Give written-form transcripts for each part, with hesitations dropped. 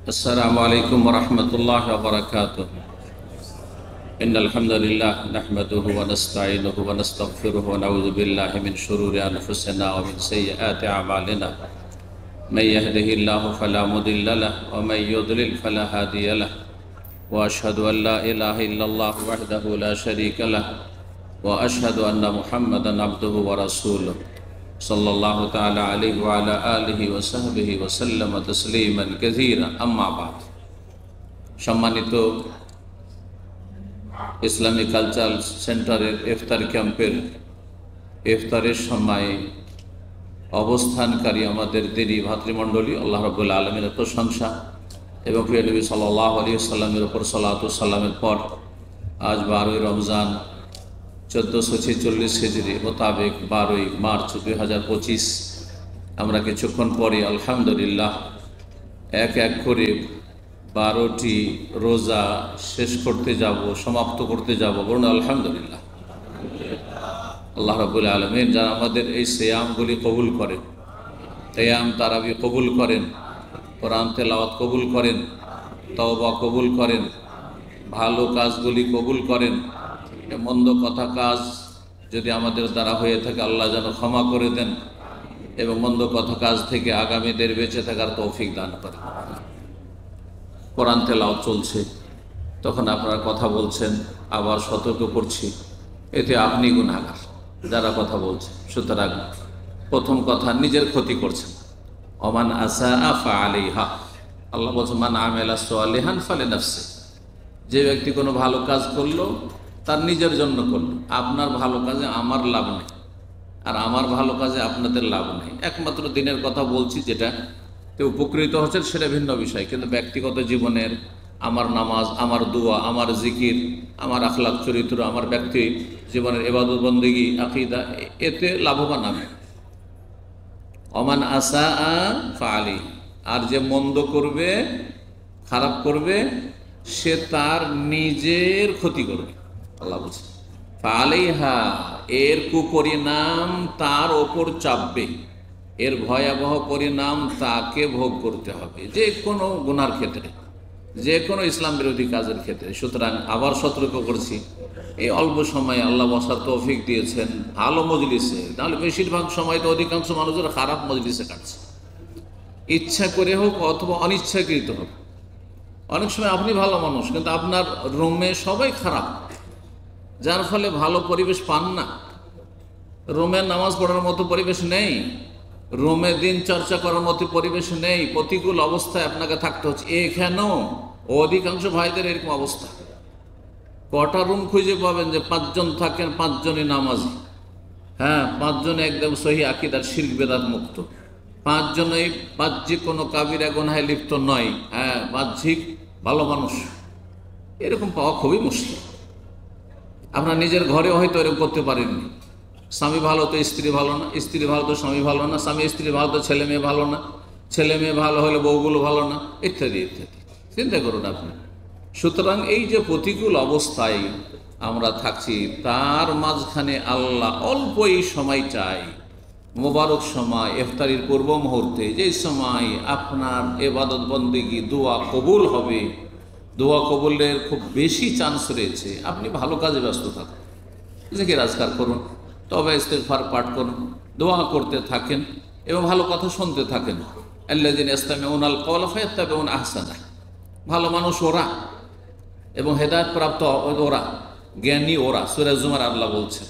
السلام عليكم ورحمة الله وبركاته. إن الحمد لله نحمده ونستعينه ونستغفره ونعوذ بالله من شرور أنفسنا ومن سيئات أعمالنا. من يهده الله فلا مضل له ومن يضلل فلا هادي له. وأشهد أن لا إله إلا الله وحده لا شريك له وأشهد أن محمدا عبده ورسوله صلى الله تعالى عليه وعلى آله وصحبه وسلم تسليما كثيرا. أما بعد, সম্মানিত Islamic cultural সেন্টারের ইফতার ক্যাম্পের ইফতারের সময় অবস্থানকারী আমাদের দিনী ভাতৃমণ্ডলী, আল্লাহ রাব্বুল আলামিনের প্রশংসা এবং প্রিয় নবী সাল্লাল্লাহু আলাইহি ওয়াসাল্লামের উপর সালাতু ওয়াস সালামের পর আজ 12ই রমজান 1446 হিজরি মোতাবেক 12ই মার্চ 2025, আমরা কিছুক্ষণ পরে আলহামদুলিল্লাহ এক এক করে 12টি রোজা শেষ করতে যাব, সমাপ্ত করতে যাব। বলুন আলহামদুলিল্লাহ। আল্লাহ রাব্বুল আলামিন যারা আমাদের এই সিয়ামগুলি কবুল করেন, কিয়াম তারাবি কবুল করেন, কোরআন তেলাওয়াত কবুল করেন, তওবা কবুল করেন, ভালো কাজগুলি কবুল করেন, মন্দ কথা কাজ যদি আমাদের দ্বারা হয়ে থাকে আল্লাহ যেন ক্ষমা করে দেন এবং মন্দ কথা কাজ থেকে আগামীদের বেঁচে থাকার তৌফিক দান করেন। কোরআন তেলাওয়াত চলছে, তখন আপনারা কথা বলছেন, আবার সতর্ক করছি, এতে আপনি গুনাহগার যারা কথা বলছেন। সুতরাং প্রথম কথা, নিজের ক্ষতি করছেন। ওমান আসা ফাআলাইহা, আল্লাহ বলছেন মান আমিলা সালিহান ফালিনাফসি, যে ব্যক্তি কোনো ভালো কাজ করলো তার নিজের জন্য করলো। আপনার ভালো কাজে আমার লাভ নেই, আর আমার ভালো কাজে আপনাদের লাভ নেই। একমাত্র দিনের কথা বলছি, যেটা উপকৃত হচ্ছেন সেটা ভিন্ন বিষয়, কিন্তু ব্যক্তিগত জীবনের আমার নামাজ, আমার দোয়া, আমার জিকির, আমার আখলাক চরিত্র, আমার ব্যক্তি জীবনের ইবাদত বন্দেগী, আকীদা, এতে লাভবান আমি। ওমান আসা ফাআলি, আর যে মন্দ করবে, খারাপ করবে, সে তার নিজের ক্ষতি করবে। আল্লাহ বলছে ফাআলাইহা, এর কুপরিণাম তার ওপর চাপবে, এর ভয়াবহ পরিণাম তাকে ভোগ করতে হবে, যে কোনো গুনার ক্ষেত্রে, যে কোনো ইসলাম বিরোধী কাজের ক্ষেত্রে। সুতরাং আবার সতর্ক করছি, এই অল্প সময়ে আল্লাহ বসার তৌফিক দিয়েছেন ভালো মজলিসে, তাহলে বেশিরভাগ সময় তো অধিকাংশ মানুষের খারাপ মজলিসে কাটছে, ইচ্ছা করে হোক অথবা অনিচ্ছাকৃত হোক। অনেক সময় আপনি ভালো মানুষ, কিন্তু আপনার রুমে সবাই খারাপ, যার ফলে ভালো পরিবেশ পান না। রুমে নামাজ পড়ার মতো পরিবেশ নেই, রুমে দিন চর্চা করার মতো পরিবেশ নেই, প্রতিকূল অবস্থায় আপনাকে থাকতে হচ্ছে। এখানেও অধিকাংশ ভাইদের এরকম অবস্থা। কটা রুম খুঁজে পাবেন যে 5 জন থাকেন, 5 জনই নামাজি, হ্যাঁ, 5 জন একদম সহি আকীদার শিরক বিদআত মুক্ত, 5 জনই বাহ্যিক কোনো কাবিরা গুনাহে লিপ্ত নয়, হ্যাঁ, বাহ্যিক ভালো মানুষ। এরকম পাওয়া খুবই মুশকিল। আপনার নিজের ঘরে হয়তো এরকম করতে পারেননি। স্বামী ভালো তো স্ত্রী ভালো না, স্ত্রী ভালো তো স্বামী ভালো না, স্বামী স্ত্রী ভালো তো ছেলে মেয়ে ভালো না, ছেলে মেয়ে ভালো হলে বউগুলো ভালো না, ইত্যাদি ইত্যাদি। চিন্তা করুন আপনি। সুতরাং এই যে প্রতিকূল অবস্থায় আমরা থাকছি, তার মাঝখানে আল্লাহ অল্প এই সময় চাই, মোবারক সময়, ইফতারির পূর্ব মুহূর্তে, যে সময় আপনার ইবাদত বন্দেগী, দোয়া কবুল হবে, দোয়া কবুলের খুব বেশি চান্স রয়েছে। আপনি ভালো কাজে ব্যস্ত থাকুন, জিকির আজকার করুন, তবে ইস্তিগফার পাঠ করুন, দোয়া করতে থাকেন এবং ভালো কথা শুনতে থাকেন। আল্লাযীনা ইয়াসতামিউনাল কওলা ফায়াত্তাবিউনা আহসানা, ভালো মানুষ ওরা এবং হেদায়েত প্রাপ্ত ওরা, জ্ঞানী ওরা। সূরা জুমার আল্লাহ বলছেন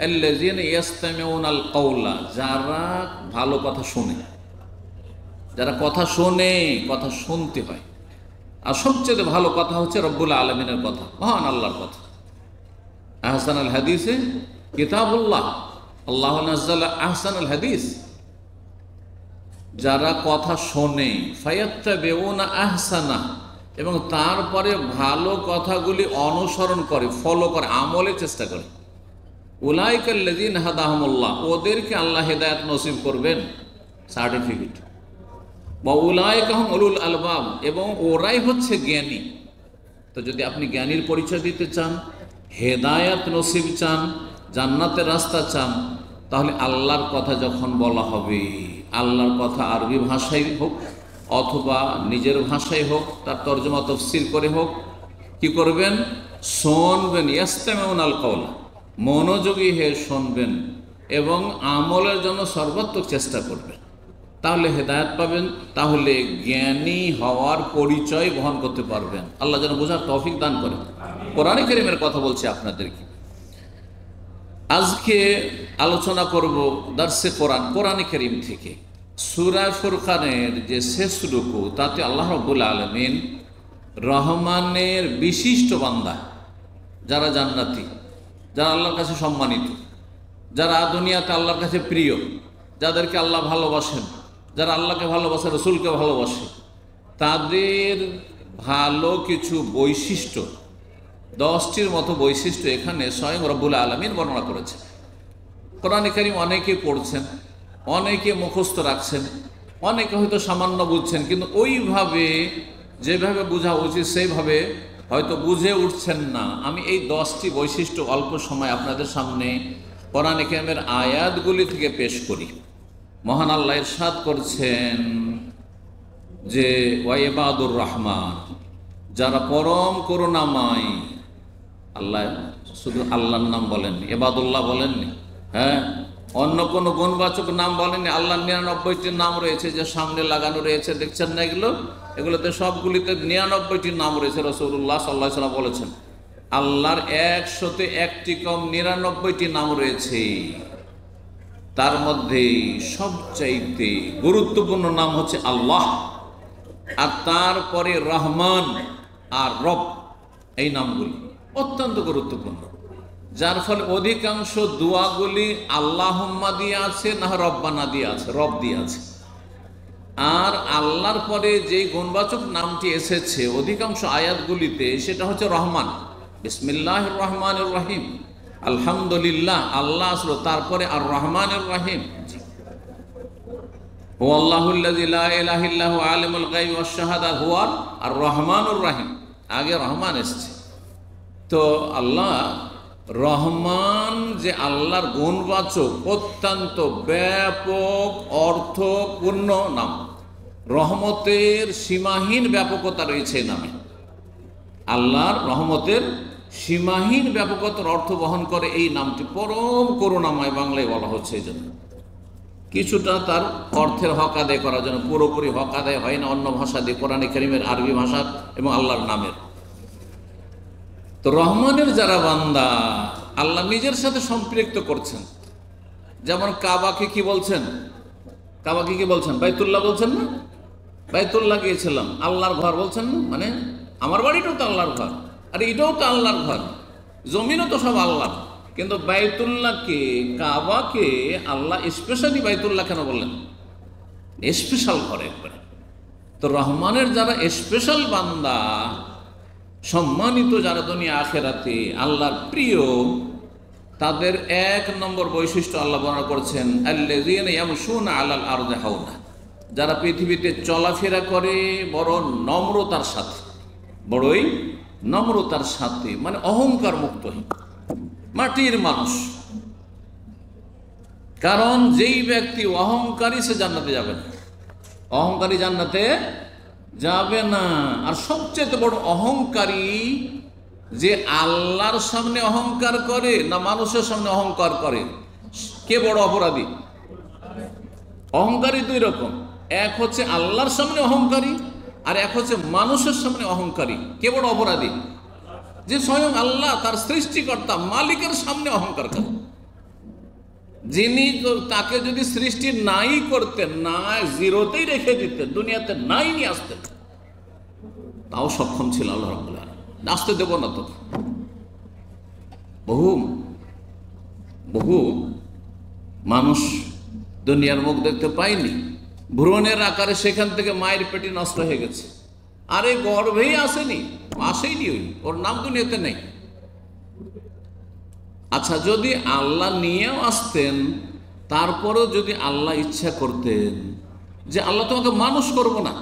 আল্লাযীনা ইয়াসতামিউনাল কওলা, যারা ভালো কথা শোনে, যারা কথা শোনে, কথা শুনতে হয়। আর সবচেয়ে ভালো কথা হচ্ছে রব্বুল আলামিনের কথা, মহান আল্লাহর কথা। আহসানুল হাদিসে কিতাবুল্লাহ, আল্লাহু নাযালা আহসানুল হাদিস। যারা কথা শোনে, ফায়াত্তাবিউনা আহসানা, এবং তারপরে ভালো কথাগুলি অনুসরণ করে, ফলো করে, আমলের চেষ্টা করে। উলাইকাল্লাযীনা হাদাহুমুল্লাহ, ওদেরকে আল্লাহ হেদায়েত নসিব করবেন, সার্টিফিকেট। ওয়া উলাইকা হুম উলুল আলবাব, এবং ওরাই হচ্ছে জ্ঞানী। তো যদি আপনি জ্ঞানীর পরিচয় দিতে চান, হেদায়েত নসিব চান, জান্নাতের রাস্তা চান, তাহলে আল্লাহর কথা যখন বলা হবে, আল্লাহর কথা আরবি ভাষায় হোক অথবা নিজের ভাষায় হোক, তার তর্জমা তফসিল করে হোক, কি করবেন? শুনবেন, ইয়াস্তামিউন আল কওলা, মনোযোগী হয়ে শুনবেন এবং আমলের জন্য সর্বাত্মক চেষ্টা করবেন, তাহলে হেদায়েত পাবেন, তাহলে জ্ঞানী হওয়ার পরিচয় বহন করতে পারবেন। আল্লাহ যেন বোঝার তৌফিক দান করেন। কোরআন কারীমের কথা বলছি আপনাদেরকে। আজকে আলোচনা করব দার্সে কোরআন কারীম থেকে সূরা ফুরকানের যে শেষ রুকু, তাতে আল্লাহ রাব্বুল আলামিন রহমানের বিশিষ্ট বান্দা, যারা জান্নাতি, যারা আল্লাহর কাছে সম্মানিত, যারা দুনিয়াতে আল্লাহর কাছে প্রিয়, যাদেরকে আল্লাহ ভালোবাসেন, যারা আল্লাহকে ভালোবাসে, রসুলকে ভালোবাসে, তাদের ভালো কিছু বৈশিষ্ট্য, 10টির মতো বৈশিষ্ট্য এখানে স্বয়ং রব্বুল আলামিন বর্ণনা করেছেন। কোরআন কারীম অনেকে পড়ছেন, অনেকে মুখস্থ রাখছেন, অনেকে হয়তো সামান্য বুঝছেন, কিন্তু ওইভাবে যেভাবে বোঝা উচিত সেইভাবে হয়তো বুঝে উঠছেন না। আমি এই 10টি বৈশিষ্ট্য অল্প সময় আপনাদের সামনে কোরআন কারীমের আয়াতগুলি থেকে পেশ করি। মহান আল্লাহ ইরশাদ করছেন যে ওয়া ইবাদুর রহমান, যারা পরম করুণাময়। আল্লাহ শুধু আল্লাহর নাম বলেননি, ইবাদুল্লাহ বলেননি, হ্যাঁ, অন্য কোনো গুণবাচক নাম বলেননি। আল্লাহর 99টি নাম রয়েছে, যে সামনে লাগানো রয়েছে, দেখছেন না এগুলোতে সবগুলিতে 99টি নাম রয়েছে। রাসূলুল্লাহ সাল্লাল্লাহু আলাইহি ওয়াসাল্লাম বলেছেন আল্লাহর 101টি কম 99টি নাম রয়েছে। তার মধ্যে সবচাইতে গুরুত্বপূর্ণ নাম হচ্ছে আল্লাহ, আর তারপরে রহমান আর রব, এই নামগুলি অত্যন্ত গুরুত্বপূর্ণ, যার ফলে অধিকাংশ দোয়াগুলি আল্লাহুম্মা দিয়ে আছে, না রব্বানা দিয়ে আছে, রব দিয়ে আছে। আর আল্লাহর পরে যে গুণবাচক নামটি এসেছে অধিকাংশ আয়াতগুলিতে, সেটা হচ্ছে রহমান। বিসমিল্লাহির রহমানির রহিম, আলহামদুলিল্লাহ, আল্লাহ আসলো, তারপরে আর রহমানির রহিম। হুয়াল্লাহুল্লাযী লা ইলাহা ইল্লা হু আলিমুল গায়বি ওয়াশ শাহাদা হুয়া আর রহমানুর রহিম, আগে রহমান এসেছে। তো আল্লাহ রহমান যে আল্লাহর গুণবাচক অত্যন্ত ব্যাপক অর্থপূর্ণ নাম, রহমতের সীমাহীন ব্যাপকতা রয়েছে এই নামে। আল্লাহর রহমতের সীমাহীন ব্যাপকতার অর্থ বহন করে এই নামটি, পরম করুণাময় বাংলায় বলা হচ্ছে। এই জন্য কিছুটা তার অর্থের হক আদায় করার জন্য, পুরোপুরি হক আদায় হয় না অন্য ভাষা দিয়ে, কোরআন কারীমের আরবি ভাষার এবং আল্লাহর নামের। তো রহমানের যারা বান্দা, আল্লাহ নিজের সাথে সম্পৃক্ত করছেন। যেমন কাবাকে কি বলছেন? কাবাকে কি বলছেন? বাইতুল্লাহ বলছেন না? বাইতুল্লাহ গিয়েছিলাম, আল্লাহর ঘর বলছেন না? মানে আমার বাড়িটাও তো আল্লাহর ঘর, আর এটাও তো আল্লাহর ঘর, জমিনও তো সব আল্লাহ। কিন্তু বাইতুল্লাহকে, কাবাকে আল্লাহ স্পেশালি বাইতুল্লাহ কেন বললেন? স্পেশাল ঘর একবারে। তো রহমানের যারা স্পেশাল বান্দা, সম্মানিত যারা দুনিয়া আখেরাতে আল্লাহর প্রিয়, তাদের 1 নম্বর বৈশিষ্ট্য আল্লাহ বর্ণনা করছেন আল্লাযীনা ইয়ামশুনা আলাল আরদি হাওনা, যারা পৃথিবীতে চলাফেরা করে বড় নম্রতার সাথে, বড়ই নম্রতার সাথে, মানে অহংকার মুক্ত, মাটির মানুষ। কারণ যেই ব্যক্তি অহংকারী, সে জান্নাতে যাবে না, অহংকারী জান্নাতে যাবে না। আর সবচেয়ে বড় অহংকারী যে আল্লাহর সামনে অহংকার করে না মানুষের সামনে অহংকার করে, কে বড় অপরাধী? অহংকারী 2 রকম, এক হচ্ছে আল্লাহর সামনে অহংকারী, আর এক হচ্ছে মানুষের সামনে অহংকারী। কে বড় অপরাধী? যে স্বয়ং আল্লাহ, তার সৃষ্টিকর্তা, মালিকের সামনে অহংকার করে। যিনি তাকে যদি সৃষ্টি নাই করতেন, না জিরোতেই রেখে দিতেন, দুনিয়াতে নাই নিয়ে আসতেন, তাও সক্ষম ছিল আল্লাহ রাব্বুল আলামিন। আসতে দেব না তো। বহু বহু মানুষ দুনিয়ার মুখ দেখতে পায়নি, ভ্রূণের আকারে সেখান থেকে মায়ের পেটে নষ্ট হয়ে গেছে, আরে গর্ভেই আসেনি, আসেইনি, ওর নাম দুনিয়াতে নেই। আচ্ছা, যদি আল্লাহ নিয়েও আসতেন, তারপরেও যদি আল্লাহ ইচ্ছা করতেন যে আল্লাহ তোমাকে মানুষ করবো না,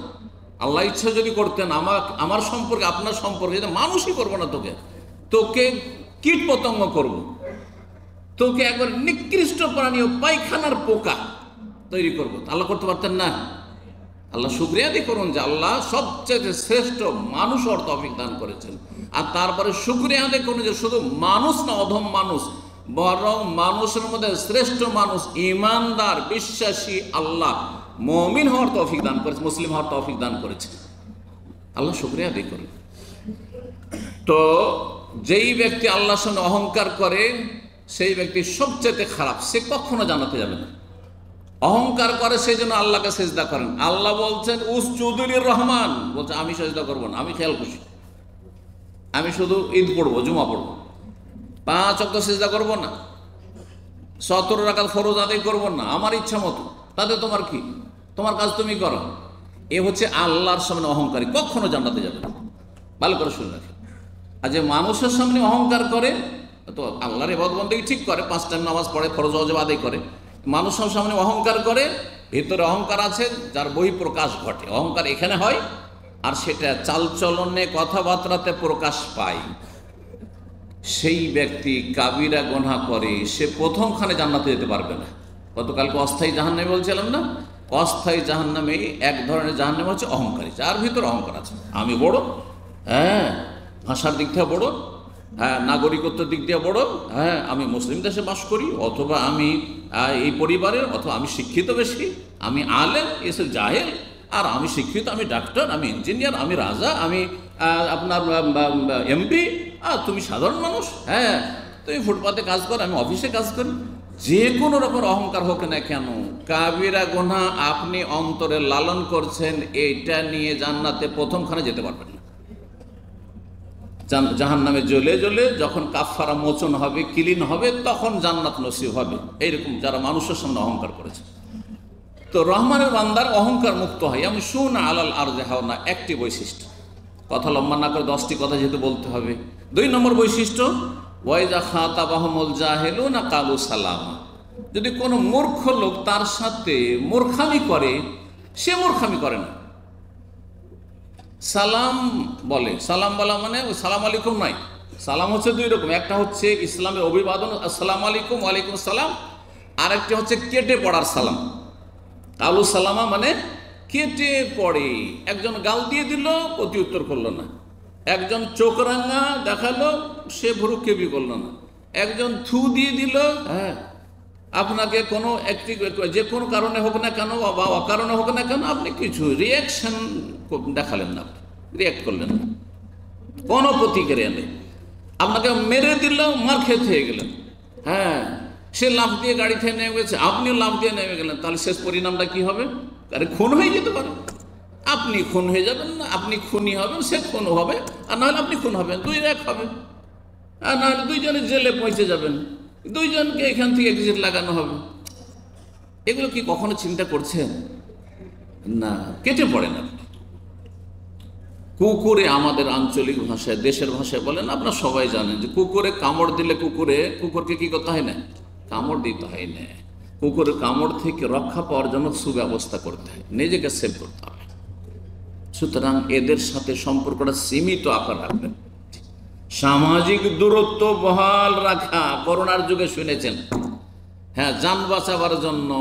আল্লাহ ইচ্ছা যদি করতেন আমার সম্পর্কে, আপনার সম্পর্কে, মানুষই করবো না, তোকে কীট পতঙ্গ করবো, তোকে একবার নিকৃষ্ট প্রাণী ও পায়খানার পোকা তৈরি করবো, আল্লাহ করতে পারতেন না? আল্লাহ শুকরিয়া আদায় করুন যে আল্লাহ সবচেয়ে শ্রেষ্ঠ মানুষ হওয়ার তৌফিক দান করেছেন। আর তারপরে শুকরিয়া আদায় করুন যে শুধু মানুষ না, অধম মানুষ, বরং মানুষের মধ্যে শ্রেষ্ঠ মানুষ ঈমানদার বিশ্বাসী আল্লাহ মুমিন হওয়ার তৌফিক দান করেছে, মুসলিম হওয়ার তৌফিক দান করেছে। আল্লাহ শুকরিয়া আদায় করুন। তো যেই ব্যক্তি আল্লাহর সামনে অহংকার করে সেই ব্যক্তি সবচেয়ে খারাপ, সে কখনো জান্নাতে যাবে না। অহংকার করে সেই জন্য আল্লাহকে সেজদা করেন। আল্লাহ বলছেন উসজুদুলির রহমান, বলছে আমি সেজদা করবো না, আমি খেয়াল খুশি, আমি শুধু ঈদ পড়বো, জুমা পড়বো, 5 ওয়াক্ত সেজদা করবো না, 17 রাকাত ফরজ আদায় করবো না, আমার ইচ্ছা মতো, তাতে তোমার কি, তোমার কাজ তুমি করো। এ হচ্ছে আল্লাহর সামনে অহংকারী, কখনো জান্নাতে যাবে না। ভালো করে শুনে রাখি। আর যে মানুষের সামনে অহংকার করে, তো আল্লাহর ইবাদত বন্দেগী ঠিক করে, 5 টাইম নামাজ পড়ে, ফরজ ওয়াজিব আদায় করে, মানুষের সামনে অহংকার করে, ভিতরে অহংকার আছে যার বহিঃপ্রকাশ ঘটে। অহংকার এখানে হয় আর সেটা চালচলনে কথাবার্তাতে প্রকাশ পায়। সেই ব্যক্তি কাবিরা গুনাহ করে, সে প্রথমখানে জান্নাতে যেতে পারবে না। গতকালকে অস্থায়ী জাহান্নামে বলছিলাম না, অস্থায়ী জাহান্নামে এক ধরনের জাহান্নাম হচ্ছে অহংকারী, যার ভিতরে অহংকার আছে। আমি বড়, হ্যাঁ, ভাষার দিক থেকে বড়, হ্যাঁ, নাগরিকত্বের দিক দিয়ে বড়, হ্যাঁ, আমি মুসলিম দেশে বাস করি, অথবা আমি এই পরিবারের, অথবা আমি শিক্ষিত বেশি, আমি আলেম, এসে জাহেল, আর আমি শিক্ষিত, আমি ডাক্তার, আমি ইঞ্জিনিয়ার, আমি রাজা, আমি আপনার এমপি, আর তুমি সাধারণ মানুষ, হ্যাঁ, তুমি ফুটপাতে কাজ করো, আমি অফিসে কাজ করি। যে কোনো রকম অহংকার হোক না কেন, কাবিরা গুনাহ আপনি অন্তরে লালন করছেন, এইটা নিয়ে জান্নাতে প্রথমখানে যেতে পারবেন না। জাহান্নামে জ্বলে জ্বলে যখন কাফারা মোচন হবে, ক্লিন হবে, তখন জান্নাত নসিব হবে। এইরকম যারা মানুষের সামনে অহংকার করেছে। তো রহমানের বান্দার অহংকার মুক্ত হয়। আমি শুন আলাল আরজে হাওনা, একটি বৈশিষ্ট্য, কথা লম্বা না করে 10টি কথা যেহেতু বলতে হবে। 2 নম্বর বৈশিষ্ট্য, ওয়াইজা খাতাবাহুমুল জাহিলুনা কালু সালামা। যদি কোনো মূর্খ লোক তার সাথে মূর্খামি করে, সে মূর্খামি করে না, সালাম বলে। সালাম বলা মানে ওই সালাম আলাইকুম নয়। সালাম হচ্ছে 2 রকম, একটা হচ্ছে ইসলামের অভিবাদন আসসালামু আলাইকুম, ওয়ালাইকুম সালাম, আর একটা হচ্ছে কেটে পড়ার সালাম। কালু সালামা মানে কেটে পড়ে, একজন গাল দিয়ে দিল, প্রতি উত্তর করলো না, একজন চোখ রাঙা দেখালো, সে ভ্রুক্ষেপই করলো না, একজন থু দিয়ে দিল, হ্যাঁ, আপনাকে কোনো একটি যে কোনো কারণে হোক না কেন বা অকারণে হোক না কেন, আপনি কিছু রিয়াকশন দেখালেন না, রিয়াক্ট করলেন না, কোনো প্রতিক্রিয়া নেই। আপনাকে মেরে দিল, মার খেতে হয়ে গেলেন, হ্যাঁ, সে লাফ দিয়ে গাড়ি থেকে নেমে গেছে, আপনিও লাফ দিয়ে নেমে গেলেন, তাহলে শেষ পরিণামটা কি হবে? আরে খুন হয়ে যেতে পারে। আপনি খুন হয়ে যাবেন না, আপনি খুনি হবেন, সে খুন হবে, আর নাহলে আপনি খুন হবেন, 2 এক হবে, আর নাহলে 2 জনে জেলে পৌঁছে যাবেন, 2 জনকে এখান থেকে এক্সিট লাগানো হবে। এগুলো কি কখনো চিন্তা করছেন? না, কেটে পড়েন আপনি। কুকুরে আমাদের আঞ্চলিক ভাষায়, দেশের ভাষায় বলেন, আপনারা সবাই জানেন যে কুকুরে কামড় দিলে কুকুরকে কি করতে হয় না? কামড় দিতে হয় না। কুকুরের কামড় থেকে রক্ষা পাওয়ার জন্য সুব্যবস্থা করতে হয়, নিজেকে সেভ করতে হবে। সুতরাং এদের সাথে সম্পর্কটা সীমিত আকার রাখবেন। সামাজিক দূরত্ব বহাল রাখা, করোনার যুগে শুনেছেন, হ্যাঁ, যান বাঁচাবার জন্য,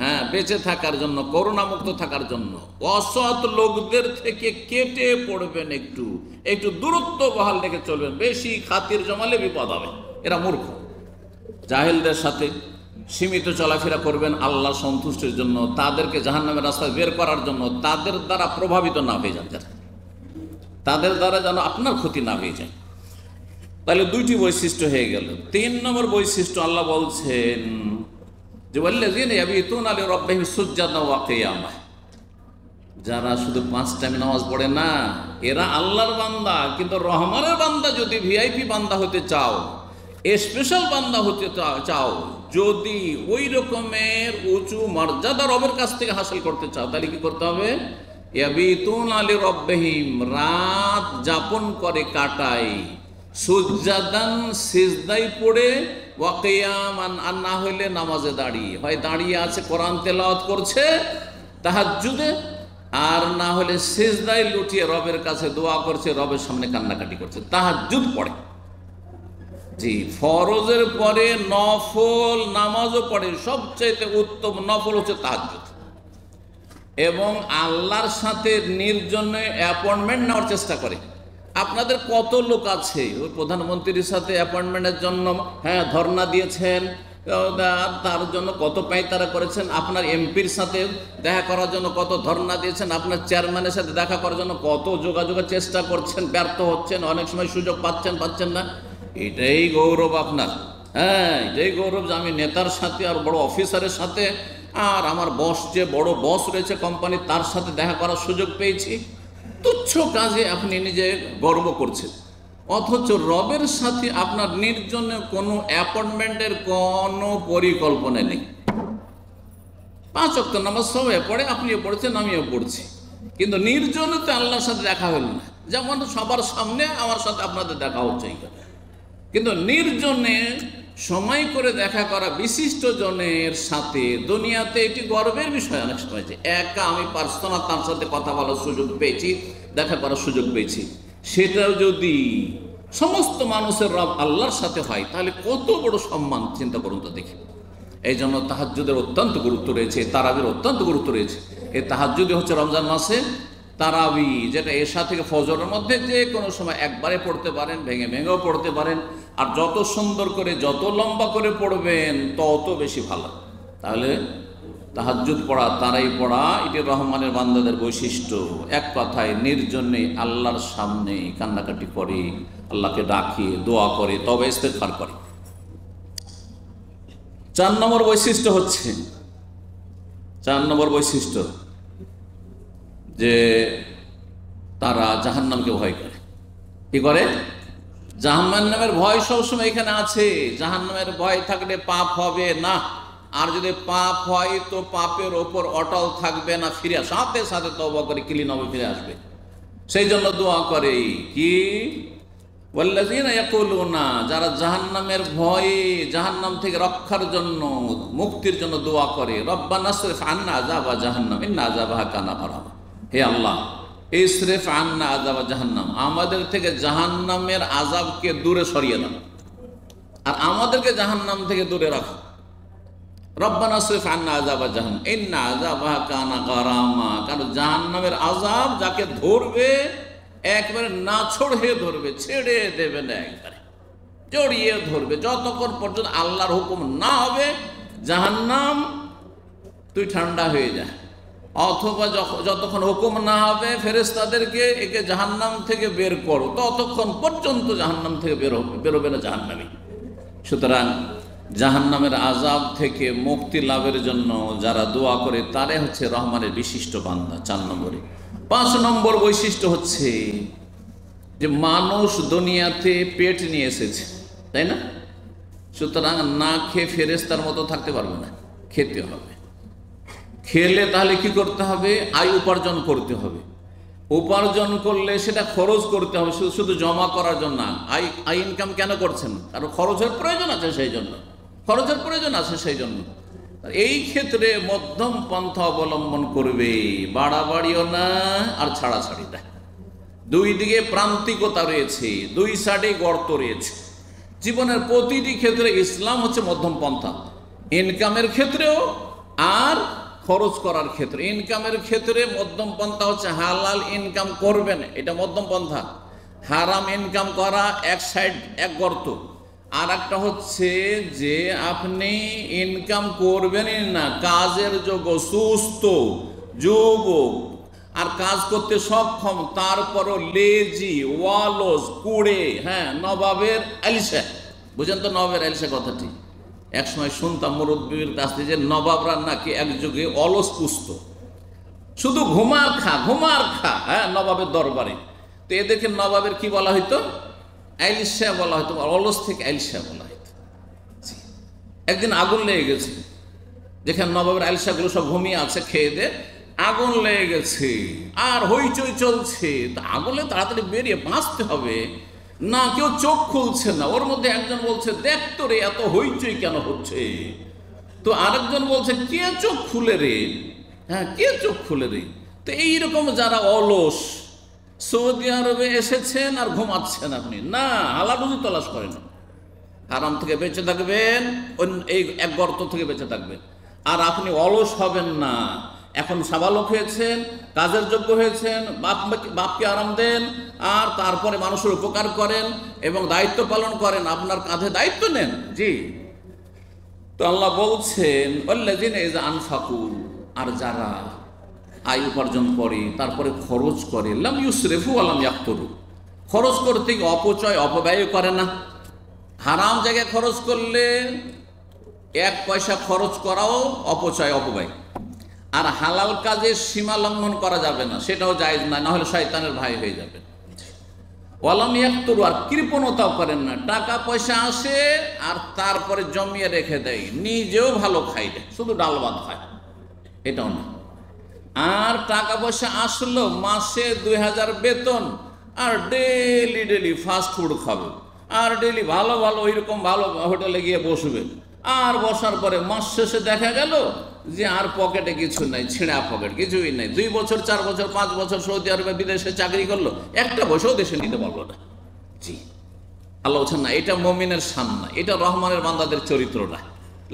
হ্যাঁ, বেঁচে থাকার জন্য, করোনা মুক্ত থাকার জন্য অসৎ লোকদের থেকে কেটে পড়বেন, একটু একটু দূরত্ব বহাল রেখে চলবেন। বেশি খাতির জমালে বিপদ হবে, এরা মূর্খ। জাহেলদের সাথে সীমিত চলাফেরা করবেন আল্লাহ সন্তুষ্টির জন্য, তাদেরকে জাহান্নামের রাস্তায় বের করার জন্য, তাদের দ্বারা প্রভাবিত না হয়ে যান, যারা তাদের দ্বারা যেন আপনার ক্ষতি না হয়ে যায়। তাহলে 2টি বৈশিষ্ট্য হয়ে গেল। 3 নম্বর বৈশিষ্ট্য আল্লাহ বলছেন যে ওয়াল্লাযীনা ইয়াবিতুনা লিরাব্বিহিম সুজদান ওয়া কিয়ামা, যারা শুধু 5 টাইম নামাজ পড়ে না, এরা আল্লাহর বান্দা, কিন্তু রহমানের বান্দা যদি ভিআইপি বান্দা হতে চাও, স্পেশাল বান্দা হতে চাও, যদি ওই রকমের উঁচু মর্যাদা রবের কাছ থেকে হাসিল করতে চাও, তাহলে কি করতে হবে? ইয়াবিতুনা লিরাব্বিহিম, রাত যাপন করে, কাটায়, সুজদান সিজদায় পড়ে, ওয়া কিয়ামান, আর না হইলে নামাজে দাঁড়িয়ে, হয় দাঁড়িয়ে আছে কোরআন তেলাওয়াত করছে তাহাজ্জুদে, আর না হলে সিজদায় লুটিয়ে রবের কাছে দোয়া করছে, রবের সামনে কান্নাকাটি করছে, তাহাজ্জুদ পড়ে। জি, ফরজের পরে নফল নামাজও পড়ে, সবচেয়ে উত্তম নফল হচ্ছে তাহাজ্জুদ। এবং আল্লাহর সাথে নির্জনে অ্যাপয়েন্টমেন্ট নেওয়ার চেষ্টা করে। আপনাদের কত লোক আছে ওই প্রধানমন্ত্রীর সাথে অ্যাপয়েন্টমেন্টের জন্য ধর্ণা দিয়েছেন, তার জন্য কত পায়তারা করেছেন, আপনার এমপির সাথে দেখা করার জন্য কত ধর্ণা দিয়েছেন, আপনার চেয়ারম্যানের সাথে দেখা করার জন্য কত যোগাযোগের চেষ্টা করছেন, ব্যর্থ হচ্ছেন, অনেক সময় সুযোগ পাচ্ছেন না। এটাই গৌরব আপনার। এটাই গৌরব যে আমি নেতার সাথে আর বড় অফিসারের সাথে আর আমার বস, যে বড় বস রয়েছে কোম্পানি, তার সাথে দেখা করার সুযোগ পেয়েছি। তুচ্ছ কাজে আপনি নিজে গর্ব করছেন, অথচ রবের সাথে আপনার নির্জনে কোনো অ্যাপয়েন্টমেন্টের কোনো পরিকল্পনা নেই। 5 ওয়াক্ত নামাজ সবাই পড়ে, আপনিও পড়ছেন, আমিও পড়ছি, কিন্তু নির্জনে তো আল্লাহর সাথে দেখা হল না। যেমন সবার সামনে আমার সাথে আপনাদের দেখা হচ্ছে, কিন্তু নির্জনে সময় করে দেখা করা বিশিষ্ট জনের সাথে দুনিয়াতে এটি গর্বের বিষয়। অনেক সময় যে একা আমি পার্সোনাল তার সাথে কথা বলার সুযোগ পেয়েছি, দেখা করার সুযোগ পেয়েছি, সেটাও যদি সমস্ত মানুষের রব আল্লাহর সাথে হয় তাহলে কত বড় সম্মান, চিন্তা করুন তো দেখি। এই জন্য তাহাজ্জুদের অত্যন্ত গুরুত্ব রয়েছে, তারাবির অত্যন্ত গুরুত্ব রয়েছে। এই তাহাজ্জুদ হচ্ছে রমজান মাসে তারাবি, যেটা এশা থেকে ফজরের মধ্যে যে কোনো সময় একবারে পড়তে পারেন, ভেঙে ভেঙেও পড়তে পারেন, আর যত সুন্দর করে যত লম্বা করে পড়বেন তত বেশি ভালো। তাহলে তাহাজ্জুদ পড়া, তারাই পড়া, এটি রহমানের বান্দাদের বৈশিষ্ট্য। এক কথায় নির্জনে আল্লাহর সামনে কান্নাকাটি করে, আল্লাহকে ডাকে, দোয়া করে, তবে ইস্তেগফার করে। 4 নম্বর বৈশিষ্ট্য হচ্ছে, 4 নম্বর বৈশিষ্ট্য যে তারা জাহান্নামকে ভয় করে। কি করে? জাহান্নামের ভয় সবসময় এখানে আছে। জাহান্নামের ভয় থাকলে পাপ হবে না, আর যদি পাপ হয় তো পাপের ওপর অটল থাকবে না, ফিরে সাথে সাথে তওবা করে ক্লিন হবে, ফিরে আসবে। সেই জন্য দোয়া করে কি, ওয়াল্লাযীনা ইয়াকুলুনা, যারা জাহান্নামের ভয়ে, জাহান্নাম থেকে রক্ষার জন্য, মুক্তির জন্য দোয়া করে, রব্বানা সরিফ আন্না আযাবা জাহান্নাম ইন্না আযাবাহা কানা গারামা। হে আল্লাহ, ইসরিফ আন্না আযাবা জাহান্নাম, আমাদের থেকে জাহান্নামের আযাবকে দূরে সরিয়ে দাও, আর আমাদেরকে জাহান্নাম থেকে দূরে রাখো। রব্বানা সরিফ আন্না আযাবা জাহান্নাম ইন্না আযাবাহা কানা গারামা, কারণ জাহান্নামের আযাব যাকে ধরবে একবারে নাছোড় হয়ে ধরবে, ছেড়ে দেবে না, একবারে জড়িয়ে ধরবে। যতক্ষণ পর্যন্ত আল্লাহর হুকুম না হবে জাহান্নাম তুই ঠান্ডা হয়ে যায়, অথবা যতক্ষণ হুকুম না হবে ফেরেশতাদেরকে একে জাহান্নাম থেকে বের করো, ততক্ষণ পর্যন্ত জাহান্নাম থেকে বেরোবে না জাহান্নামী। সুতরাং জাহান্নামের আযাব থেকে মুক্তি লাভের জন্য যারা দোয়া করে তারাই হচ্ছে রহমানের বিশিষ্ট বান্দা। 4 নম্বরে। 5 নম্বর বৈশিষ্ট্য হচ্ছে যে মানুষ দুনিয়াতে পেট নিয়ে এসেছে, তাই না? সুতরাং না খেয়ে ফেরেশতার মতো থাকতে পারবে না, খেতে হবে। খেলে তাহলে কি করতে হবে? আয় উপার্জন করতে হবে। উপার্জন করলে সেটা খরচ করতে হবে, শুধু জমা করার জন্য না। আয় ইনকাম কেন করছেন? কারণ খরচের প্রয়োজন আছে, সেই জন্য খরচের প্রয়োজন আছে, সেই জন্য। এই ক্ষেত্রে মধ্যম পন্থা অবলম্বন করবে, বাড়াবাড়িও না আর ছাড়াছাড়ি না। দুই দিকে প্রান্তিকতা রয়েছে, দুই সাইডে গর্ত রয়েছে। জীবনের প্রতিটি ক্ষেত্রে ইসলাম হচ্ছে মধ্যম পন্থা, ইনকামের ক্ষেত্রেও আর খরচ করার ক্ষেত্রে। ইনকামের ক্ষেত্রে মধ্যম পন্থা হচ্ছে হালাল ইনকাম করবেন, এটা মধ্যম পন্থা। হারাম ইনকাম করা এক সাইড, এক গর্ত। আর একটা হচ্ছে যে আপনি ইনকাম করবেনই না, কাজের যোগ্য, সুস্থ যুবক আর কাজ করতে সক্ষম, তারপরও লেজি, ওয়ালস, কুড়ে, নবাবের আলিশা। বুঝেন তো নবাবের আলিশা কথাটি? এক সময় শুনতাম মুরব্বীর কাছ থেকে যে নবাবরা নাকি এক যুগে অলস পুষত, শুধু ঘুমার খা নবাবের দরবারে। তো এদেরকে নবাবের কি বলা হইতো? আইলিশা বলা হয়তো, অলস থেকে আইলিশা বলা হয়তো। একদিন আগুন লেগে গেছে, যেখানে নবাবের আইলিশাগুলো সব ঘুমিয়ে আছে, খেয়ে দে আগুন লেগে গেছে আর হইচই চলছে। তা আগুনে তাড়াতাড়ি বেরিয়ে বাঁচতে হবে না, কেউ চোখ খুলছে না। ওর মধ্যে একজন বলছে, দেখ তো রে এত হইচই কেন হচ্ছে? তো আরেকজন বলছে, কে চোখ খুলে রে? কে চোখ খুলে রে? তো এইরকম যারা অলস, সৌদি আরবে এসেছেন আর ঘুমাচ্ছেন আপনি, না হালালুজি তলাশ করেন, হারাম থেকে বেঁচে থাকবেন, এই এক গর্ত থেকে বেঁচে থাকবেন। আর আপনি অলস হবেন না, এখন সাবালক হয়েছেন, কাজের যোগ্য হয়েছেন, বাপকে আরাম দেন, আর তারপরে মানুষের উপকার করেন এবং দায়িত্ব পালন করেন, আপনার কাঁধে দায়িত্ব নেন। জি, তো আল্লাহ বলছেন ওয়াল্লাযিনা ইযা আনফাকু, আর যারা আয় উপার্জন করে তারপরে খরচ করে, লাম ইউসরিফু ওয়া লাম ইয়াকতুরু, খরচ করতে গিয়ে অপচয় অপব্যয় করে না। হারাম জায়গায় খরচ করলে এক পয়সা খরচ করাও অপচয় অপব্যয়, আর হালাল কাজে সীমা লঙ্ঘন করা যাবে না, সেটাও জায়েজ না, না হলে শয়তানের ভাই হয়ে যাবে। ওয়ালাম ইয়াকতুরু, আর কৃপণতাও করেন না, টাকা পয়সা আসে আর তারপরে জমিয়ে রেখে দেয়, নিজেও ভালো খাই দেয়, শুধু ডাল ভাত খায়, এটাও না। আর টাকা পয়সা আসলো, মাসে 2000 বেতন, আর ডেলি ডেলি ফাস্ট ফুড খাবে, আর ডেলি ভালো ভালো ওইরকম ভালো হোটেলে গিয়ে বসবে, আর বসার পরে মাস শেষে দেখা গেল যে আর পকেটে কিছু নাই, ছেঁড়া পকেট, কিছুই নাই। 2 বছর 4 বছর 5 বছর সৌদি আরবে বিদেশে চাকরি করলো, একটা পয়সাও দেশে নিতে পারলো না। জি, আল্লাহ বলছেন না, এটা মুমিনের শান না, এটা রহমানের বান্দাদের চরিত্র না।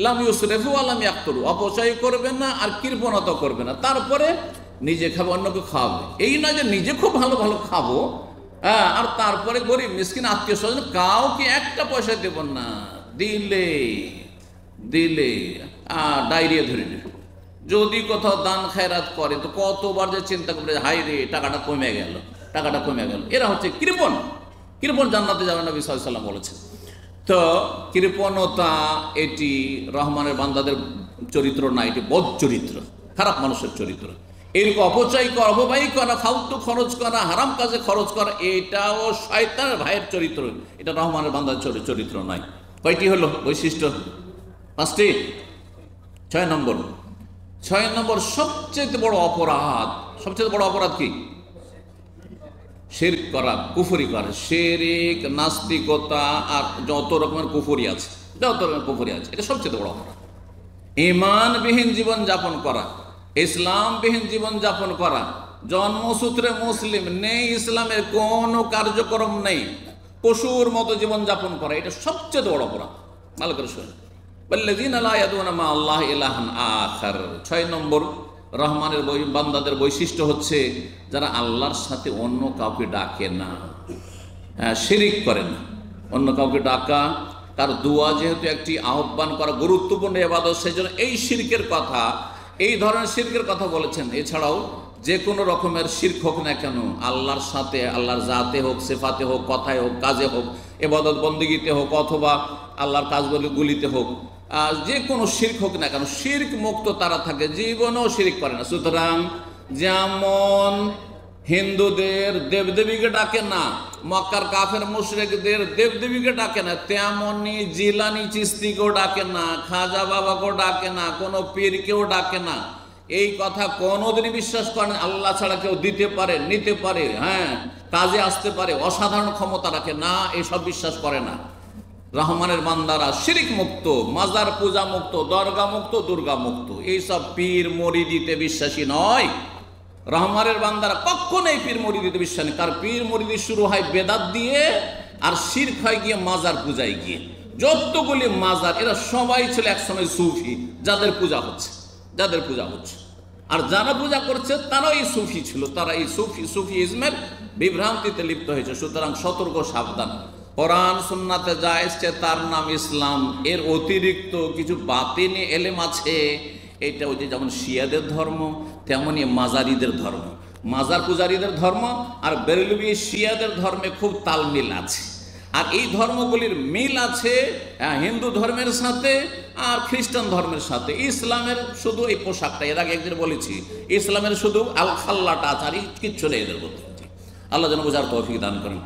লাম ইউসরিফু ওয়া লাম ইয়াকতুরু, অপচয় করবে না আর কৃপণতা করবে না, তারপরে নিজে খাবে অন্যকে খাওয়াবে। এই নয় যে নিজে খুব ভালো ভালো খাবো, হ্যাঁ, আর তারপরে গরিব মিসকিন আত্মীয় স্বজন কাউকে একটা পয়সা দেব না, দিলে দিলে ডায়রিয়া ধরে নেবে। যদি কোথাও দান খায়রাত করে তো কতবার যে চিন্তা করবে, হাই রে টাকাটা কমে গেল, টাকাটা কমে গেল। এরা হচ্ছে কৃপণ, কৃপণ জান্নাতে যাবে নবী সাল্লাল্লাহু আলাইহি ওয়াসাল্লাম বলেছেন। তো কৃপণতা এটি রহমানের বান্দাদের চরিত্র না, এটি বদ চরিত্র, খারাপ মানুষের চরিত্র। এরকম অপচয় করা, অপব্যয় করা, ফালতু খরচ করা, হারাম কাজে খরচ করা, এটাও শয়তানের ভাইয়ের চরিত্র, এটা রহমানের বান্দার চরিত্র নয়। কয়টি হলো বৈশিষ্ট্য? 5টি। 6 নম্বর সবচেয়ে বড় অপরাধ, সবচেয়ে বড় অপরাধ কি? শিরক করা, কুফরি করা। শিরক, নাস্তিকতা আর যত রকমের কুফরি আছে, যত রকমের কুফরি আছে, এটা সবচেয়ে বড় অপরাধ। ঈমানবিহীন জীবন যাপন করা, ইসলামবিহীন জীবন যাপন করা, জন্মসূত্রে মুসলিম, নেই ইসলামের কোনো কার্যক্রম নেই, পশুর মতো জীবন যাপন করা, এটা সবচেয়ে বড় অপরাধ। ভালো করে শোনেন, ওয়াল্লাযীনা লা ইয়াদউনা মা আল্লাহি ইলাহান আখার। 6 নম্বর রহমানের বান্দাদের বৈশিষ্ট্য হচ্ছে যারা আল্লাহর সাথে অন্য কাউকে ডাকে না, শিরিক করে না। অন্য কাউকে ডাকা, তার দোয়া যেহেতু একটি আহ্বান করা গুরুত্বপূর্ণ ইবাদত, সেজন্য এই শিরকের কথা, এই ধরনের শিরকের কথা বলেছেন। এছাড়াও যে কোনো রকমের শিরক হোক না কেন, আল্লাহর সাথে, আল্লাহর জাতে হোক, সিফাতে হোক, কথায় হোক, কাজে হোক, ইবাদত বন্দেগীতে হোক, অথবা আল্লাহর কাজগুলিতে হোক, যে কোনো শিরক হোক না কেন, শিরক মুক্ত তারা থাকে, জীবনেও শিরক করে না। সুতরাং যেমন হিন্দুদের দেবদেবীকে ডাকে না, মক্কার কাফের মুশরিকদের দেবদেবীকে ডাকে না, তেমনি জিলানি চিস্তিকেও ডাকে না, খাজা বাবাকেও ডাকে না, কোনো পীরকেও ডাকে না। এই কথা কোনোদিনই বিশ্বাস করেন আল্লাহ ছাড়া কেউ দিতে পারে, নিতে পারে, হ্যাঁ, কাজে আসতে পারে, অসাধারণ ক্ষমতা রাখে না, এসব বিশ্বাস করে না। রহমানের বান্দারা শিরিক মুক্ত, মাজার পূজা মুক্ত, দরগা মুক্ত, দুর্গা মুক্ত, এইসব পীর মরিদিতে বিশ্বাসী নয়। রহমানের বান্দারা কখনোই পীর মরিদিতে বিশ্বাসী, কার পীর মরিদি শুরু হয় বেদাত দিয়ে, আর শিরক হয় গিয়ে মাজার পূজায় গিয়ে। যতগুলি মাজার, এরা সবাই ছিল একসময় সুফি, যাদের পূজা হচ্ছে, যাদের পূজা হচ্ছে, আর যারা পূজা করছে তারাও এই সুফি ছিল, তারা এই সুফি ইজমের বিভ্রান্তিতে লিপ্ত হয়েছে। সুতরাং সতর্ক, সাবধান। কোরআন সুন্নাতে যা এসছে তার নাম ইসলাম, এর অতিরিক্ত কিছু বাতিনি এলেম আছে। এটা ওই যে যেমন শিয়াদের ধর্ম, তেমনি মাজারিদের ধর্ম, মাজার পূজারীদের ধর্ম আর বেরেলভি শিয়াদের ধর্মে খুব তালমিল আছে। আর এই ধর্মগুলির মিল আছে হিন্দু ধর্মের সাথে আর খ্রিস্টান ধর্মের সাথে। ইসলামের শুধু এই পোশাকটা, এর আগে একদিন বলেছি, ইসলামের শুধু আল খাল্লাটা আছে, আর কিচ্ছু নেই এদের মধ্যে। আল্লাহ যেন বোঝার তৌফিক দান করেন।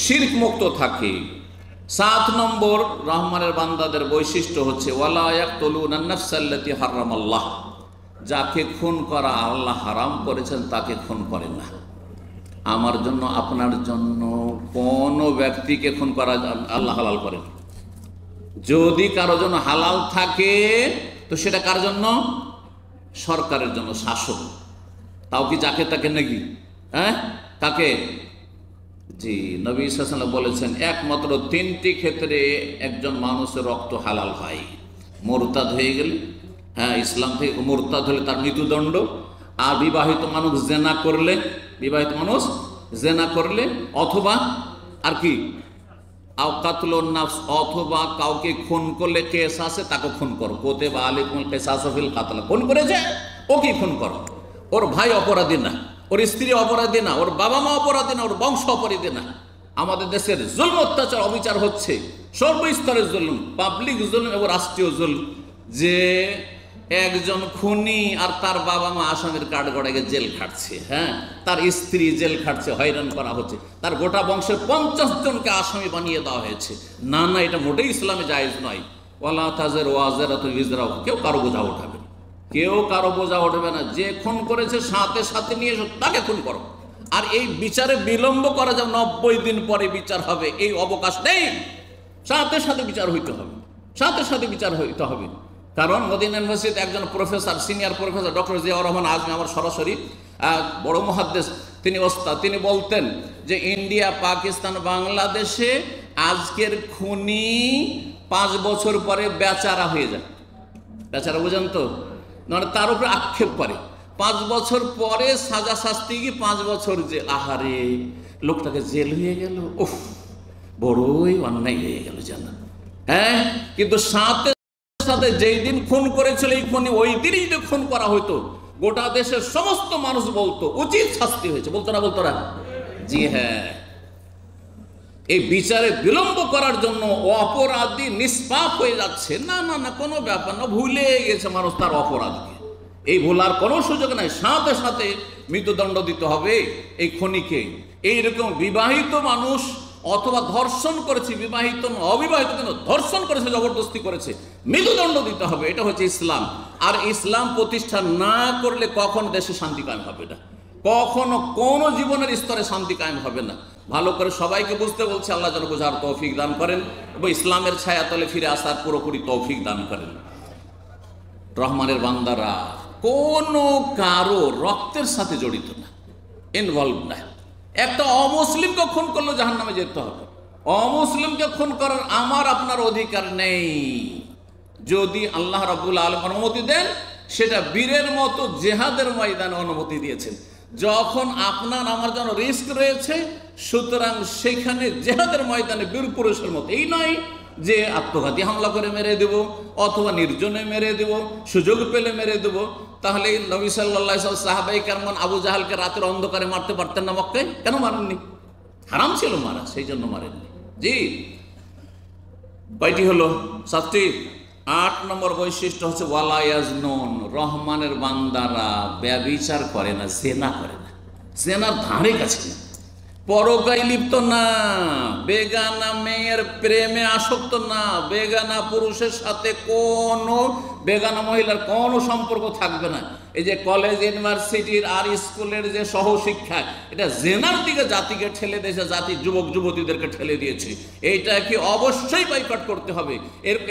শিরক মুক্ত থাকে। 7 নম্বর রহমানের বান্দাদের বৈশিষ্ট্য হচ্ছে ওয়ালা ইয়াকতুলুনা নাফসাল্লাতী হারামাল্লাহ, যাকে খুন করা আল্লাহ হারাম করেছেন তাকে খুন করেন না। আমার জন্য, আপনার জন্য কোন ব্যক্তিকে খুন করা আল্লাহ হালাল করেন। যদি কারো জন্য হালাল থাকে তো সেটা কার জন্য? সরকারের জন্য, শাসক। তাও কি যাকে তাকে নাকি? হ্যাঁ, তাকে। জি, নবী সাল্লাল্লাহু আলাইহি ওয়াসাল্লাম বলেছেন একমাত্র 3টি ক্ষেত্রে একজন মানুষের রক্ত হালাল হয়। মুরতাদ হয়ে গেলে, হ্যাঁ, ইসলাম থেকে মুরতাদ হলে তার মৃত্যুদণ্ড, আর বিবাহিত মানুষ জেনা করলে অথবা আর কি আওকাতুলুন নাফস, অথবা কাউকে খুন করলে কিসাসে তাকে খুন করো, কুতিবা আলাইকুমুল কিসাসু ফিল কাতল, খুন করেছে ওকে খুন করো। ওর ভাই অপরাধী না, ওর স্ত্রী অপরাধী না, ওর বাবা মা অপরাধী না, ওর বংশ অপরাধী না। আমাদের দেশের জুলম, অত্যাচার, অবিচার হচ্ছে সর্বস্তরের জুলম, পাবলিক জুলম এবং রাষ্ট্রীয় জুলম, যে একজন খুনি আর তার বাবা মা আসামির কাঠগড়ায় জেল খাটছে, হ্যাঁ, তার স্ত্রী জেল খাটছে, হয়রান করা হচ্ছে, তার গোটা বংশের 50 জনকে আসামি বানিয়ে দেওয়া হয়েছে। না না, এটা মোটেই ইসলামে জায়েজ নয়। ওয়ালা তাজিরু ওয়াজিরাতুন বিজরা উখরা, কেউ কারো বোঝা উঠাবে না, কেউ কারো বোঝা উঠবে না। যে খুন করেছে সাথে সাথে নিয়ে এসো, তাকে খুন করো। আর এই বিচারে বিলম্ব করা যাবে, 90 দিন পরে বিচার হবে, এই অবকাশ নেই। সাথে সাথে বিচার হইতে হবে, সাথে সাথে বিচার হইতে হবে। কারণ মদিনা ইউনিভার্সিটিতে একজন professor, senior professor doctor Ziaur Rahman Azmi, আমার সরাসরি বড় মুহাদ্দিস, তিনি ওস্তাদ, তিনি বলতেন যে ইন্ডিয়া, পাকিস্তান, বাংলাদেশে আজকের খুনি 5 বছর পরে বেচারা হয়ে যায়। বেচারা বুঝেন তো, মানে তার উপরে আক্ষেপ করে। 5 বছর পরে সাজা শাস্তি কি 5 বছর জেল। আহারে, লোকটাকে জেল হয়ে গেল, উফ, বড়ই অন্যায় হয়ে গেল জানা। হ্যাঁ, কিন্তু সাথে সাথে যেই দিন খুন করেছিল এই খুনি, ওই দিনই যদি খুন করা হইতো, গোটা দেশের সমস্ত মানুষ বলতো উচিত শাস্তি হয়েছে, বলতো না? বলতো না? জি হ্যাঁ। এই বিচারে বিলম্ব করার জন্য অপরাধী নিষ্পাপ হয়ে যাচ্ছে। না না না, কোনো ব্যাপার না, ভুলে গেছে মানুষ তার অপরাধকে। এই ভুলার কোনো সুযোগ নাই, সাথে সাথে মৃত্যুদণ্ড দিতে হবে এই খুনিকে। এইরকম বিবাহিত মানুষ অথবা ধর্ষণ করেছে, বিবাহিত অবিবাহিত কিন্তু ধর্ষণ করেছে, জবরদস্তি করেছে, মৃত্যুদণ্ড দিতে হবে। এটা হচ্ছে ইসলাম। আর ইসলাম প্রতিষ্ঠা না করলে কখন দেশে শান্তি কায়েম হবে না, কখনো কোনো জীবনের স্তরে শান্তি কায়েম হবে না। ভালো করে সবাইকে বুঝতে বলছে, আল্লাহ যেন বোঝার তৌফিক দান করেন এবং ইসলামের ছায়াতলে ফিরে আসার পুরোপুরি তৌফিক দান করেন। রহমানের বান্দারা কোনো কারো রক্তের সাথে জড়িত না, ইনভলভ না। একটা অমুসলিমকে খুন করলে জাহান্নামে যেতে হবে। অমুসলিমকে খুন করার আমার আপনার অধিকার নেই। যদি আল্লাহ রাব্বুল আলামিন অনুমতি দেন, সেটা বীরের মতো জেহাদের ময়দানে অনুমতি দিয়েছেন। যখন আপনার আমার জন্য রিস্ক রয়েছে, সুতরাং সেখানে জেহাদের ময়দানে বীর পুরুষের মতো, এই নয় যে আত্মঘাতী হামলা করে মেরে দেব অথবা নির্জনে মেরে দেব, সুযোগ পেলে মেরে দেব। তাহলে নবী সাল্লাল্লাহু আলাইহি ওয়াসাল্লাম সাহাবায়ে কেরাম আবু জাহালকে রাতের অন্ধকারে মারতে পারতেন না মক্কায়? কেন মারেননি? হারাম ছিল মারা, সেই জন্য মারেননি। জি, কয়টি হলো? 7টি। 8 নম্বর বৈশিষ্ট্য হচ্ছে ওয়ালা ইয়াজনুন, রহমানের বান্দারা ব্যভিচার করে না, জেনা করে না, জেনার ধারে কাছে না, পরকায় লিপ্ত না, বেগানা মেয়ের প্রেমে আসক্ত না, বেগানা পুরুষের সাথে কোনো বেগানা মহিলার কোনো সম্পর্ক থাকবে না। এই যে কলেজ, ইউনিভার্সিটির আর স্কুলের যে সহশিক্ষা, এটা জেনার দিকে জাতিকে ঠেলে দিয়েছে, জাতি যুবক যুবতীদেরকে ঠেলে দিয়েছে। এইটাকে অবশ্যই বয়কট করতে হবে।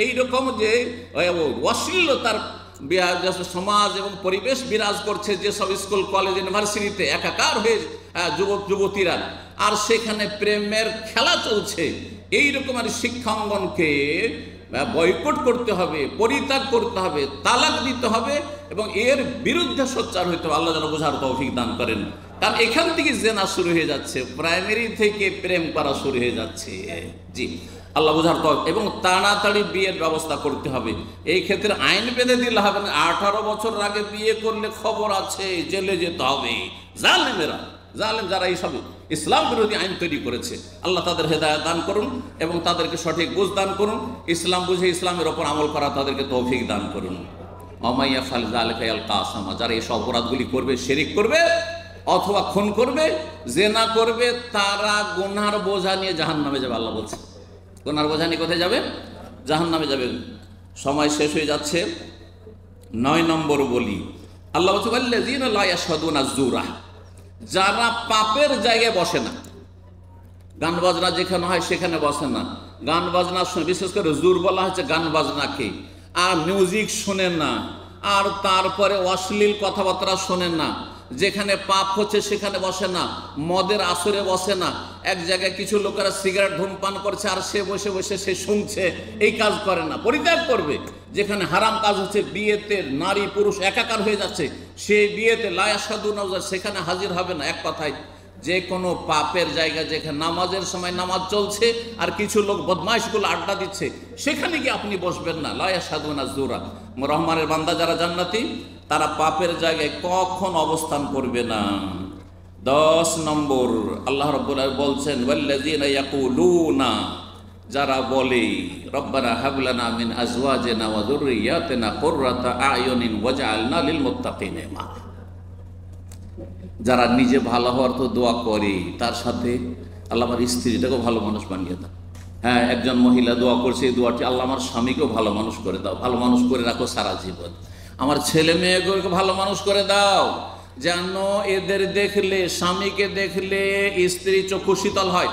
এইরকম যে অশ্লীলতার সমাজ এবং পরিবেশ বিরাজ করছে, যেসব স্কুল, কলেজ, ইউনিভার্সিটিতে একাকার হয়ে যুবক যুবতীরা, আর সেখানে প্রেমের খেলা চলছে, এইরকম আর শিক্ষাঙ্গনকে বয়কট করতে হবে, পরিত্যাগ করতে হবে, তালাক দিতে হবে এবং এর বিরুদ্ধে সোচ্চার হইতে হবে। আল্লাহ যেন বোঝার তৌফিক দান করেন। কারণ এখান থেকে জেনা শুরু হয়ে যাচ্ছে, প্রাইমারি থেকে প্রেম করা শুরু হয়ে যাচ্ছে। জি, আল্লাহ বোঝার তৌফিক। এবং তাড়াতাড়ি বিয়ের ব্যবস্থা করতে হবে। এই ক্ষেত্রে আইন বেঁধে দিলে হবে না, 18 বছর আগে বিয়ে করলে খবর আছে, জেলে যেতে হবে। জালেমেরা, জালেম যারা এইসব ইসলাম বিরোধী আইন তৈরি করেছে, আল্লাহ তাদের হেদায়েত দান করুন এবং তাদেরকে সঠিক বুঝ দান করুন। ইসলাম বুঝে ইসলামের ওপর আমল করা তাদেরকে তৌফিক দান করুন। ওমাইয়া ফাল যালিকা ইয়ালকা আসামা, যারা এইসব অপরাধগুলি করবে, শিরিক করবে অথবা খুন করবে, জেনা করবে, তারা গুনার বোঝা নিয়ে জাহান্নামে যাবে। আল্লাহ বলছে গুনার বোঝা নিয়ে কোথায় যাবে? জাহান্নামে যাবে। সময় শেষ হয়ে যাচ্ছে। 9 নম্বর বলি, আল্লাহ বলছে ওয়াল্লাযীনা লা ইয়াশহাদুনা যুরা, যারা পাপের জায়গায় বসে না, গান বাজনা যেখানে হয় সেখানে বসে না, গান বাজনা শুনে, বিশেষ করে জুর বলা হচ্ছে গান বাজনাকে, আর মিউজিক শোনেন না, আর তারপরে অশ্লীল কথাবার্তা শোনেন না, যেখানে পাপ হচ্ছে সেখানে বসে না, মদের আসরে বসে না। এক জায়গায় কিছু লোকেরা সিগারেট ধূমপান করছে আর সে বসে বসে সে শুনছে, এই কাজ করে না, পরিত্যাগ করবে। যেখানে হারাম কাজ হচ্ছে, বিয়েতে নারী পুরুষ একাকার হয়ে যাচ্ছে, সেই বিয়েতে লা ইয়াশহাদুনা সেখানে হাজির হবে না। এক কথায় যে কোনো পাপের জায়গা, যেখানে নামাজের সময় নামাজ চলছে আর কিছু লোক বদমাইশগুলো আড্ডা দিচ্ছে, সেখানে গিয়ে আপনি বসবেন না। লা ইয়াশহাদুনা যুরা। রহমানের বান্দা যারা জান্নাতি, তারা পাপের জায়গায় কখন অবস্থান করবে না। 10 নম্বর আল্লাহ রাব্বুল আলামিন বলছেন, ওয়াল্লাযীনা ইয়াকুলুনা, যারা বলে রব্বানা হাব লানা মিন আজওয়াজিনা ওয়া যুররিয়াতিনা কুররাতা আয়ুনিন ওয়াজআলনা লিল মুত্তাকিনা ইমামা। যারা নিজে ভালো হওয়ার তো দোয়া করে, তার সাথে আল্লাহ আমার স্ত্রীটাকেও ভালো মানুষ বানিয়ে দাও। হ্যাঁ, একজন মহিলা দোয়া করছে এই দোয়াটি, আল্লাহ আমার স্বামীকেও ভালো মানুষ করে দাও, ভালো মানুষ করে রাখো সারা জীবন। আমার ছেলে মেয়েগুলোকে ভালো মানুষ করে দাও, যেন এদের দেখলে, স্বামীকে দেখলে স্ত্রী চক্ষু শীতল হয়,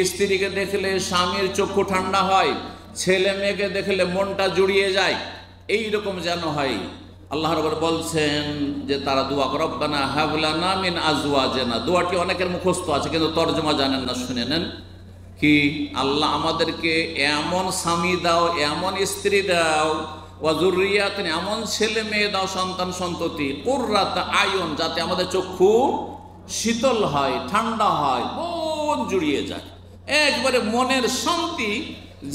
স্ত্রীকে দেখলে স্বামীর চক্ষু ঠান্ডা হয়, ছেলে মেয়েকে দেখলে মনটা জুড়িয়ে যায়, এই রকম যেন হয়। আল্লাহ রাব্বুল বলছেন যে তারা দোয়া করে রব্বানা হাব লানা মিন আজওয়াজিনা। দোয়াটি অনেকের মুখস্থ আছে কিন্তু তরজমা জানেন না, শুনে নেন। কি, আল্লাহ আমাদেরকে এমন স্বামী দাও, এমন স্ত্রী দাও, ওয়া যুররিয়াতিনা, এমন ছেলে মেয়ে দাও, সন্তান সন্ততি, কুররাতা আয়ুন, যাতে আমাদের চক্ষু শীতল হয়, ঠান্ডা হয়, মন জুড়িয়ে যায়, একবারে মনের শান্তি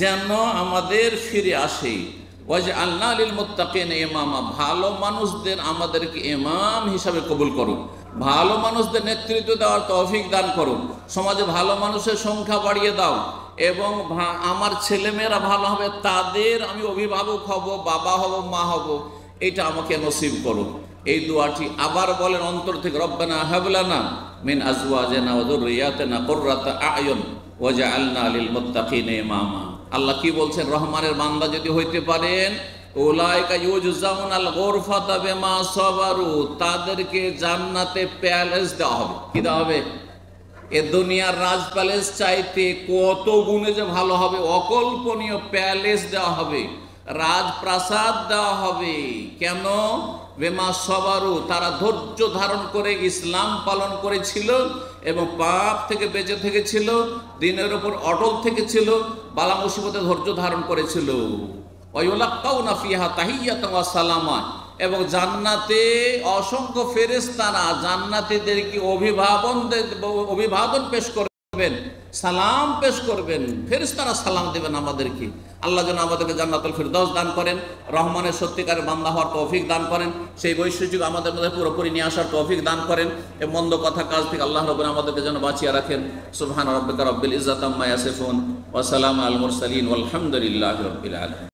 যেন আমাদের ফিরে আসে। ওয়াজআলনা লিল মুত্তাকিনা ইমামা, ভালো মানুষদের আমাদেরকে ইমাম হিসাবে কবুল করুন, ভালো মানুষদের নেতৃত্ব দেওয়ার তৌফিক দান করুন, সমাজে ভালো মানুষের সংখ্যা বাড়িয়ে দাও, এবং আমার ছেলেমেয়েরা ভালো হবে, তাদের আমি অভিভাবক হব, বাবা হব, মা হব, এটা আমাকে নসিব করুন। এই দোয়াটি আবার বলেন অন্তর থেকে, রব্বানা হাব লানা মিন আজওয়াজিনা ওয়া যুররিয়াতিনা কুররাতা আয়ুন ওয়াজআলনা লিল মুত্তাকিনা ইমামা। আল্লাহ কি বলছেন, রহমানের বান্দা যদি হইতে পারেন, উলাইকা ইউজজাউনাল গুরফাতা বিমা সাবারু, তাদেরকে জান্নাতে প্যালেস দেওয়া হবে। কি দেওয়া হবে? এ দুনিয়ার রাজ প্যালেস চাইতে কত গুণে যে ভালো হবে, অকল্পনীয় প্যালেস দেওয়া হবে, রাজপ্রাসাদ দেওয়া হবে। কেন? বেমা সবারু, তারা ধৈর্য ধারণ করে ইসলাম পালন করেছিল এবং পাপ থেকে বেঁচে থেকেছিল, দিনের উপর অটল থেকেছিল, বালা মুসিবতে ধৈর্য ধারণ করেছিল। ওয়ায়ুলাক্কাউনা ফিহা তাহিয়াতান ওয়া সালামা, এবং জান্নাতে অসংখ্য ফেরেশতারা জান্নাতীদেরকে অভিবাদন পেশ করবেন, সালাম পেশ করবেন, ফেরেশতারা সালাম দেবেন আমাদেরকে। আল্লাহ যেন আমাদেরকে জান্নাতুল ফিরদাউস দান করেন, রহমানের সত্যিকারের বান্দা হওয়ার তৌফিক দান করেন, সেই বৈশিষ্ট্য আমাদের মধ্যে পুরোপুরি নিয়ে আসার তৌফিক দান করেন, এই মন্দ কথা কাজ থেকে আল্লাহ রাব্বুল আমাদেরকে যেন বাঁচিয়ে রাখেন। সুবহান রাব্বিকা রাব্বিল ইজ্জাতি আম্মা ইয়াসিফুন ওয়া সালামুন আলাল মুরসালিন ওয়ালহামদুলিল্লাহি রাব্বিল আলামিন।